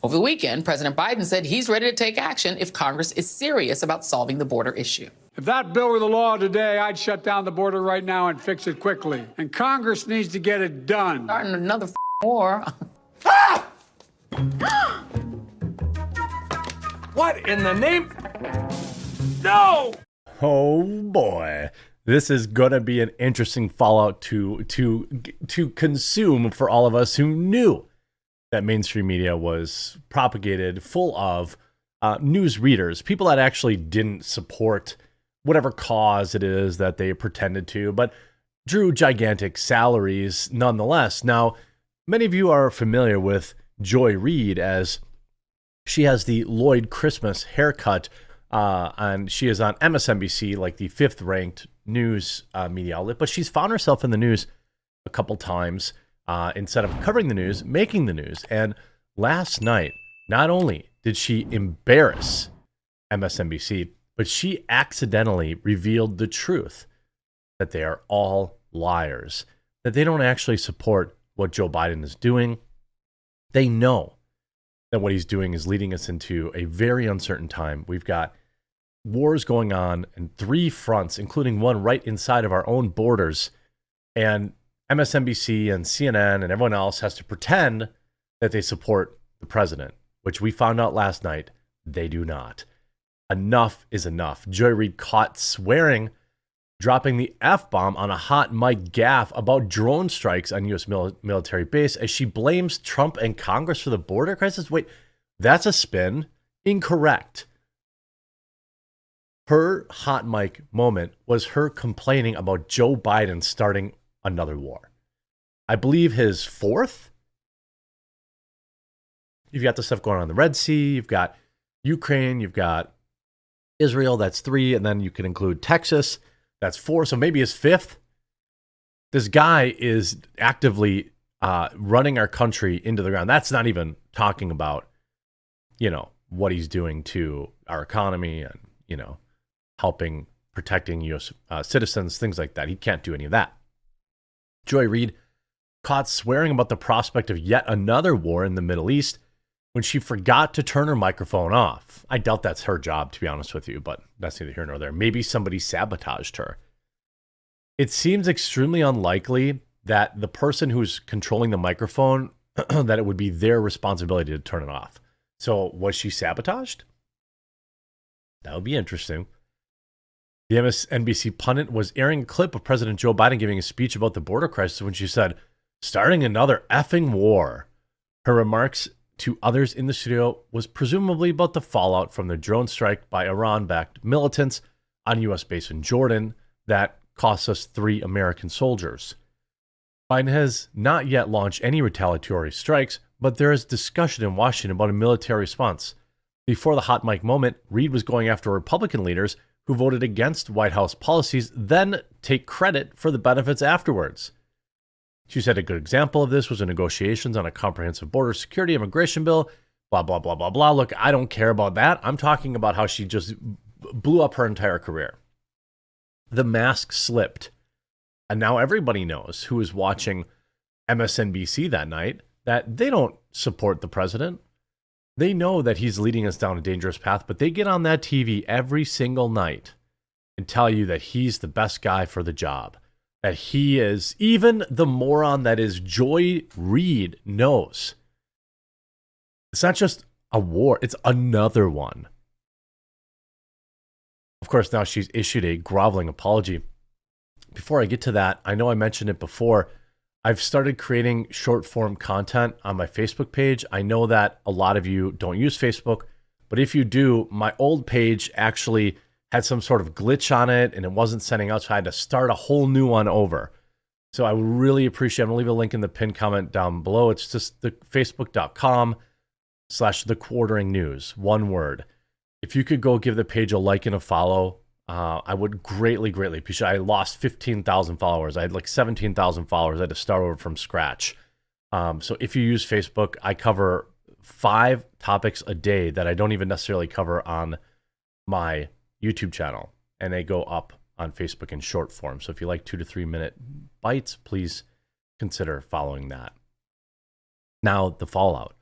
Over the weekend, President Biden said he's ready to take action if Congress is serious about solving the border issue. If that bill were the law today, I'd shut down the border right now and fix it quickly. And Congress needs to get it done. Starting another war. What in the name? No! Oh boy. This is going to be an interesting fallout to consume for all of us who knew that mainstream media was propagated full of news readers, people that actually didn't support whatever cause it is that they pretended to, but drew gigantic salaries nonetheless. Now, many of you are familiar with Joy Reid, as she has the Lloyd Christmas haircut, and she is on MSNBC, like the 5th ranked news media outlet, but she's found herself in the news a couple times. Instead of covering the news, making the news. And last night, not only did she embarrass MSNBC, but she accidentally revealed the truth that they are all liars, that they don't actually support what Joe Biden is doing. They know that what he's doing is leading us into a very uncertain time. We've got wars going on in 3 fronts, including one right inside of our own borders. And MSNBC and CNN and everyone else has to pretend that they support the president, which we found out last night they do not. Enough is enough. Joy Reid caught swearing, dropping the F-bomb on a hot mic gaffe about drone strikes on U.S. military base as she blames Trump and Congress for the border crisis. Wait, that's a spin. Incorrect. Her hot mic moment was her complaining about Joe Biden starting another war. I believe his 4th. You've got the stuff going on in the Red Sea. You've got Ukraine. You've got Israel. That's 3. And then you can include Texas. That's 4. So maybe his 5th. This guy is actively running our country into the ground. That's not even talking about, what he's doing to our economy and, helping protecting U.S. Citizens, things like that. He can't do any of that. Joy Reid caught swearing about the prospect of yet another war in the Middle East when she forgot to turn her microphone off. I doubt that's her job, to be honest with you, but that's neither here nor there. Maybe somebody sabotaged her. It seems extremely unlikely that the person who's controlling the microphone, that it would be their responsibility to turn it off. So was she sabotaged? That would be interesting. The MSNBC pundit was airing a clip of President Joe Biden giving a speech about the border crisis when she said, "Starting another effing war." Her remarks to others in the studio was presumably about the fallout from the drone strike by Iran-backed militants on U.S. base in Jordan that cost us 3 American soldiers. Biden has not yet launched any retaliatory strikes, but there is discussion in Washington about a military response. Before the hot mic moment, Reid was going after Republican leaders who voted against White House policies, then take credit for the benefits afterwards. She said a good example of this was the negotiations on a comprehensive border security immigration bill, blah, blah, blah, blah, blah. Look, I don't care about that. I'm talking about how she just blew up her entire career. The mask slipped. And now everybody knows who was watching MSNBC that night that they don't support the president. They know that he's leading us down a dangerous path, but they get on that TV every single night and tell you that he's the best guy for the job. That he is, even the moron that is Joy Reid knows. It's not just a war, it's another one. Of course, now she's issued a groveling apology. Before I get to that, I know I mentioned it before. I've started creating short form content on my Facebook page. I know that a lot of you don't use Facebook, but if you do, my old page actually had some sort of glitch on it and it wasn't sending out, so I had to start a whole new one over. So I would really appreciate, I'm gonna leave a link in the pinned comment down below. It's just the facebook.com/thequarteringnews, one word. If you could go give the page a like and a follow, I would greatly, greatly appreciate it. I lost 15,000 followers. I had like 17,000 followers. I had to start over from scratch. So if you use Facebook, I cover 5 topics a day that I don't even necessarily cover on my YouTube channel. And they go up on Facebook in short form. So if you like 2 to 3 minute bites, please consider following that. Now, the fallout.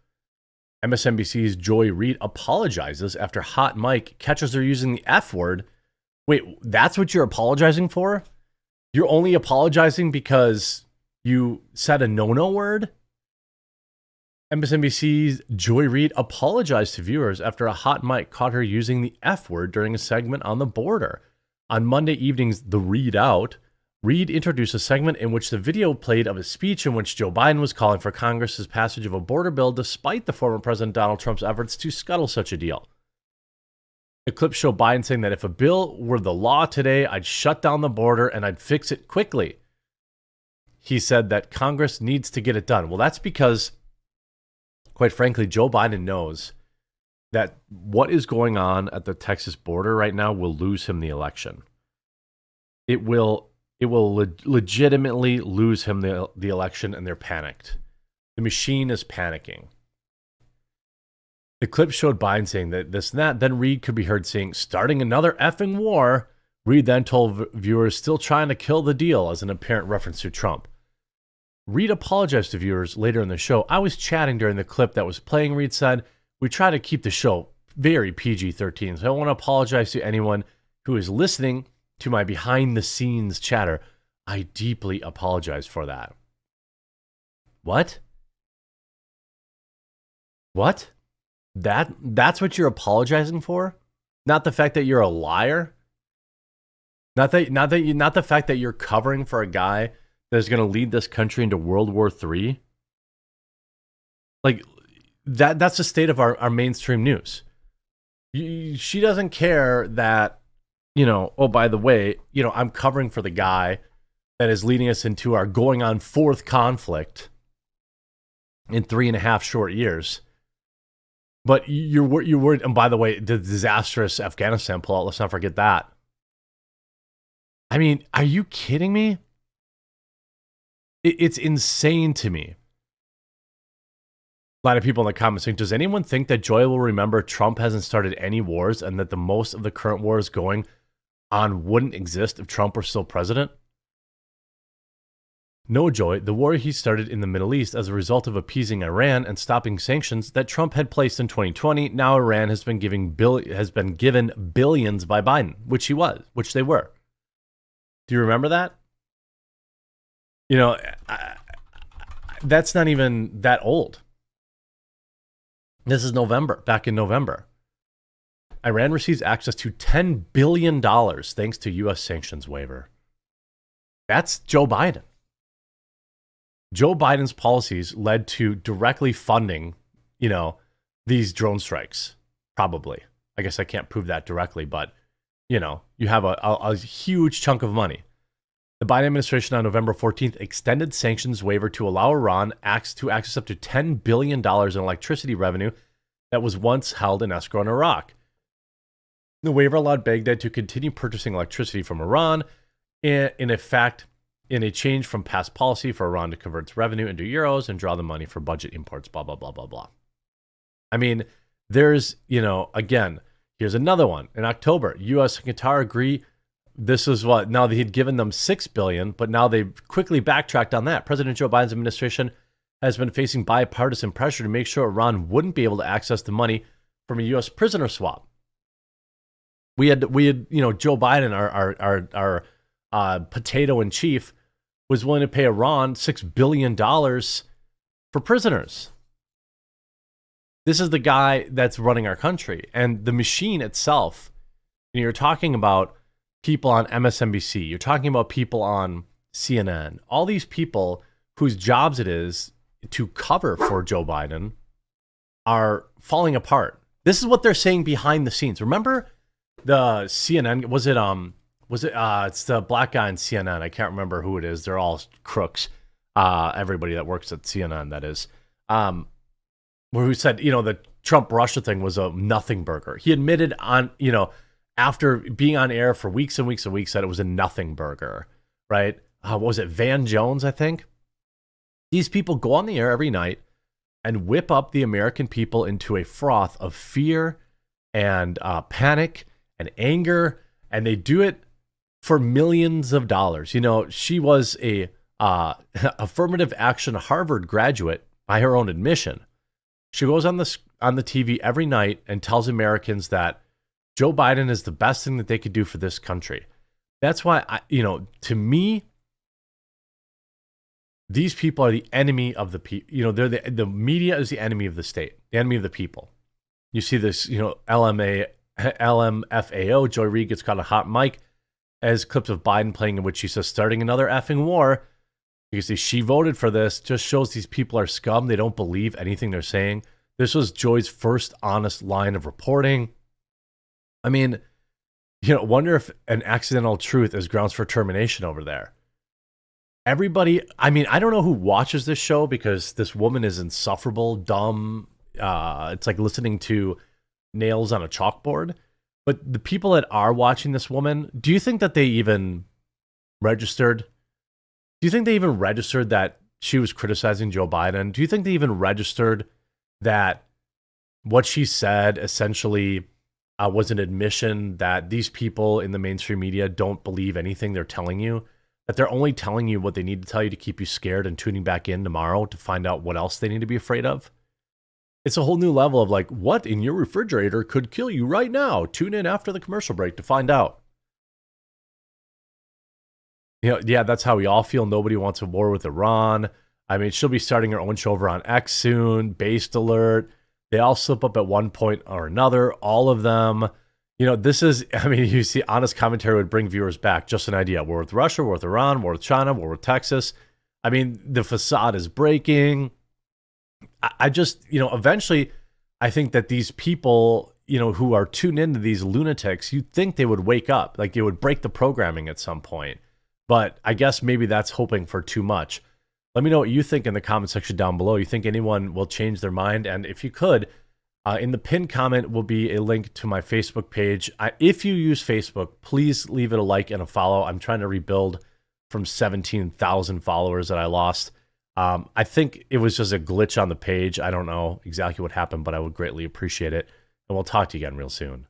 MSNBC's Joy Reid apologizes after Hot Mike catches her using the F word. Wait, that's what you're apologizing for? You're only apologizing because you said a no-no word? MSNBC's Joy Reid apologized to viewers after a hot mic caught her using the F word during a segment on the border. On Monday evening's The Reid Out, Reid introduced a segment in which the video played of a speech in which Joe Biden was calling for Congress's passage of a border bill despite the former President Donald Trump's efforts to scuttle such a deal. The clip showed Biden saying that if a bill were the law today, I'd shut down the border and I'd fix it quickly. He said that Congress needs to get it done. Well, that's because, quite frankly, Joe Biden knows that what is going on at the Texas border right now will lose him the election. It will legitimately lose him the election, and they're panicked. The machine is panicking. The clip showed Biden saying that this and that. Then Reid could be heard saying, starting another effing war. Reid then told viewers, still trying to kill the deal, as an apparent reference to Trump. Reid apologized to viewers later in the show. I was chatting during the clip that was playing, Reid said. We try to keep the show very PG-13, so I want to apologize to anyone who is listening to my behind-the-scenes chatter. I deeply apologize for that. What? What? That's what you're apologizing for? Not the fact that you're a liar? Not the fact that you're covering for a guy that's going to lead this country into World War III? Like, that's the state of our mainstream news. She doesn't care that, oh, by the way, I'm covering for the guy that is leading us into our going on fourth conflict in 3.5 short years. But you're worried, and by the way, the disastrous Afghanistan pullout, let's not forget that. I mean, are you kidding me? It's insane to me. A lot of people in the comments saying, does anyone think that Joy will remember Trump hasn't started any wars and that the most of the current wars going on wouldn't exist if Trump were still president? No, Joy, the war he started in the Middle East as a result of appeasing Iran and stopping sanctions that Trump had placed in 2020. Now Iran has been given billions by Biden, which they were. Do you remember that? That's not even that old. This is back in November. Iran receives access to $10 billion thanks to U.S. sanctions waiver. That's Joe Biden. Joe Biden's policies led to directly funding, these drone strikes. Probably. I guess I can't prove that directly, but, you have a huge chunk of money. The Biden administration on November 14th extended sanctions waiver to allow Iran to access up to $10 billion in electricity revenue that was once held in escrow in Iraq. The waiver allowed Baghdad to continue purchasing electricity from Iran, in a change from past policy for Iran to convert its revenue into euros and draw the money for budget imports, blah, blah, blah, blah, blah. I mean, there's, again, here's another one. In October, U.S. and Qatar agree. This is what, now they had given them $6 billion, but now they've quickly backtracked on that. President Joe Biden's administration has been facing bipartisan pressure to make sure Iran wouldn't be able to access the money from a U.S. prisoner swap. We had, Joe Biden, our potato in chief, was willing to pay Iran $6 billion for prisoners. This is the guy that's running our country. And the machine itself, you're talking about people on MSNBC, you're talking about people on CNN, all these people whose jobs it is to cover for Joe Biden are falling apart. This is what they're saying behind the scenes. Remember the CNN, it's the black guy in CNN. I can't remember who it is. They're all crooks. Everybody that works at CNN, that is. Who said, the Trump Russia thing was a nothing burger. He admitted on, after being on air for weeks and weeks and weeks, that it was a nothing burger, right? What was it? Van Jones, I think. These people go on the air every night and whip up the American people into a froth of fear and panic and anger. And they do it for millions of dollars. She was a affirmative action Harvard graduate by her own admission. She goes on on the TV every night and tells Americans that Joe Biden is the best thing that they could do for this country. That's why, to me, these people are the enemy of the people. They're the media is the enemy of the state, the enemy of the people. You see this, LMFAO, Joy Reid gets caught a hot mic as clips of Biden playing in which she says, starting another effing war. Because she voted for this, just shows these people are scum. They don't believe anything they're saying. This was Joy's first honest line of reporting. I mean, wonder if an accidental truth is grounds for termination over there. Everybody, I mean, I don't know who watches this show because this woman is insufferable, dumb. It's like listening to nails on a chalkboard. But the people that are watching this woman, do you think that they even registered? Do you think they even registered that she was criticizing Joe Biden? Do you think they even registered that what she said essentially was an admission that these people in the mainstream media don't believe anything they're telling you? That they're only telling you what they need to tell you to keep you scared and tuning back in tomorrow to find out what else they need to be afraid of? It's a whole new level of like, what in your refrigerator could kill you right now? Tune in after the commercial break to find out. Yeah, that's how we all feel. Nobody wants a war with Iran. I mean, she'll be starting her own show over on X soon. Based Alert. They all slip up at one point or another. All of them. This is, I mean, you see, honest commentary would bring viewers back. Just an idea. War with Russia, war with Iran, war with China, war with Texas. I mean, the facade is breaking. I just, eventually, I think that these people, who are tuned into these lunatics, you'd think they would wake up. Like, they would break the programming at some point. But I guess maybe that's hoping for too much. Let me know what you think in the comment section down below. You think anyone will change their mind? And if you could, in the pinned comment will be a link to my Facebook page. If you use Facebook, please leave it a like and a follow. I'm trying to rebuild from 17,000 followers that I lost. I think it was just a glitch on the page. I don't know exactly what happened, but I would greatly appreciate it. And we'll talk to you again real soon.